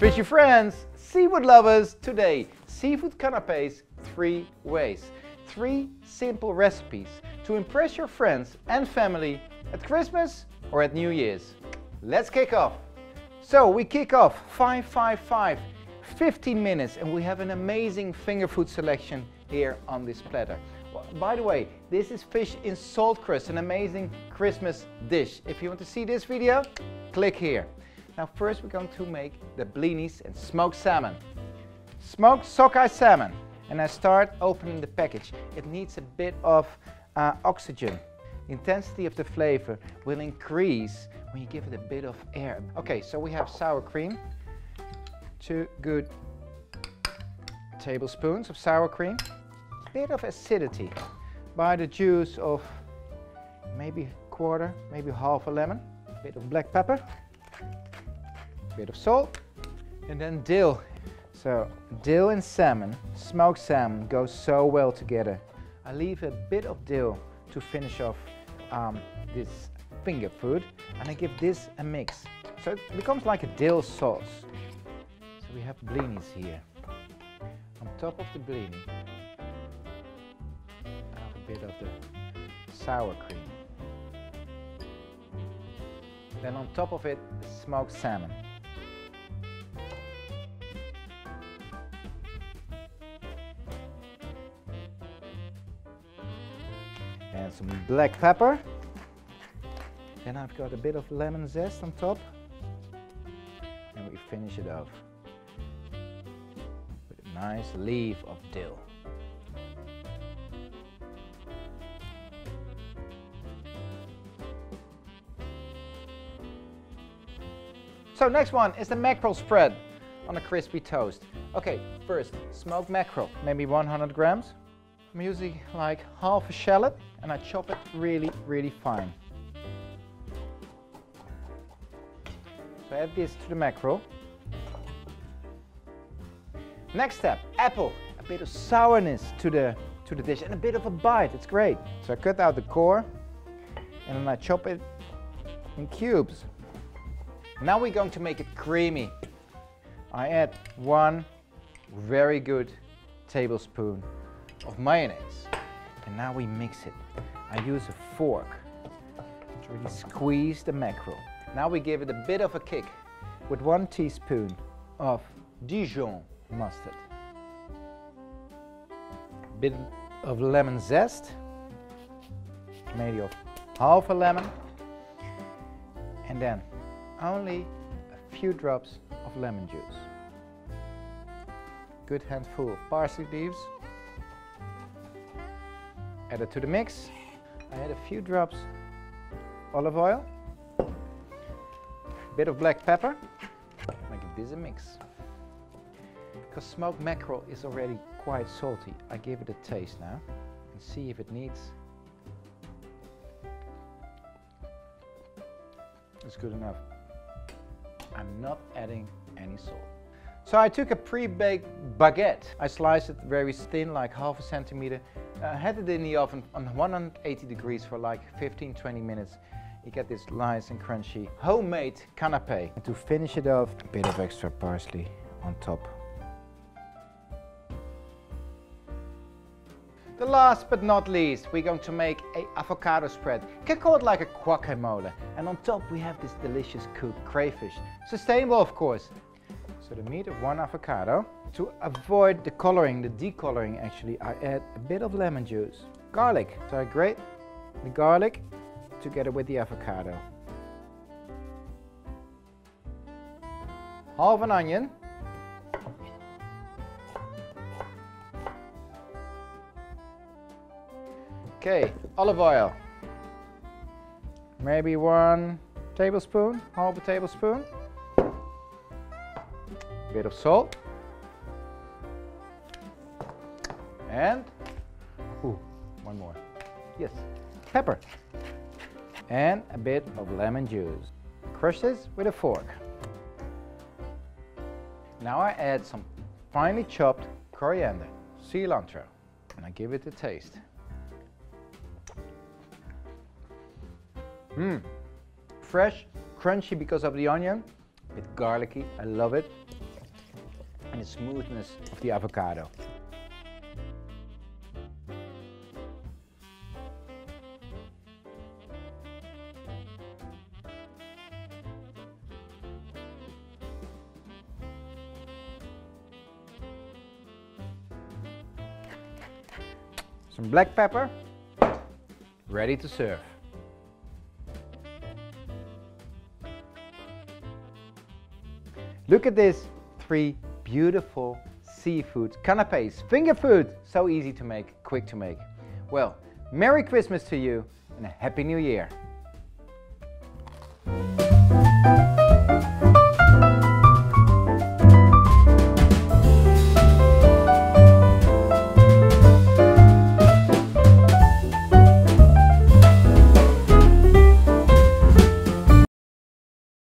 Fishy friends, seafood lovers, today seafood canapés 3 ways. 3 simple recipes to impress your friends and family at Christmas or at New Year's. Let's kick off. So we kick off 5-5-5, 15 minutes, and we have an amazing finger food selection here on this platter. By the way, this is fish in salt crust, an amazing Christmas dish. If you want to see this video, click here. Now first we're going to make the blinis and smoked salmon. Smoked sockeye salmon. And I start opening the package. It needs a bit of oxygen. The intensity of the flavor will increase when you give it a bit of air. Okay, so we have sour cream. 2 good tablespoons of sour cream. A bit of acidity by the juice of maybe a quarter, maybe half a lemon. A bit of black pepper. A bit of salt. And then dill. So dill and salmon, smoked salmon, go so well together. I leave a bit of dill to finish off this finger food, and I give this a mix. So it becomes like a dill sauce. So we have blinis here. On top of the blini, I have a bit of the sour cream. Then on top of it, the smoked salmon. And some black pepper. Then I've got a bit of lemon zest on top. And we finish it off with a nice leaf of dill. So next one is the mackerel spread on a crispy toast. Okay, first smoked mackerel, maybe 100 grams. I'm using like half a shallot and I chop it really fine. So add this to the mackerel. Next step, apple. A bit of sourness to the dish and a bit of a bite. It's great. So I cut out the core and then I chop it in cubes. Now we're going to make it creamy. I add 1 very good tablespoon of mayonnaise, and now we mix it. I use a fork to really squeeze the mackerel. Now we give it a bit of a kick with 1 teaspoon of Dijon mustard, a bit of lemon zest, maybe of half a lemon, and then only a few drops of lemon juice. Good handful of parsley leaves. Add it to the mix. I add a few drops olive oil, a bit of black pepper. I give this a mix. Because smoked mackerel is already quite salty, I give it a taste now and see if it needs. It's good enough. I'm not adding any salt. So I took a pre-baked baguette. I sliced it very thin, like half a centimeter. Had it in the oven on 180 degrees for like 15-20 minutes. You get this nice and crunchy homemade canapé. And to finish it off, a bit of extra parsley on top. The last but not least, we're going to make an avocado spread. You can call it like a guacamole. And on top we have this delicious cooked crayfish. Sustainable, of course. So the meat of 1 avocado. To avoid the coloring, the decoloring actually, I add a bit of lemon juice. Garlic. So I grate the garlic together with the avocado. Half an onion. Okay, olive oil. Maybe 1 tablespoon, half a tablespoon. Bit of salt. And, ooh, 1 more. Yes, pepper. And a bit of lemon juice. Crush this with a fork. Now I add some finely chopped coriander, cilantro, and I give it a taste. Fresh, crunchy because of the onion, a bit garlicky, I love it. and the smoothness of the avocado. Some black pepper, ready to serve. Look at this, 3 beautiful seafood canapés, finger food, so easy to make, quick to make. Well, Merry Christmas to you and a Happy New Year.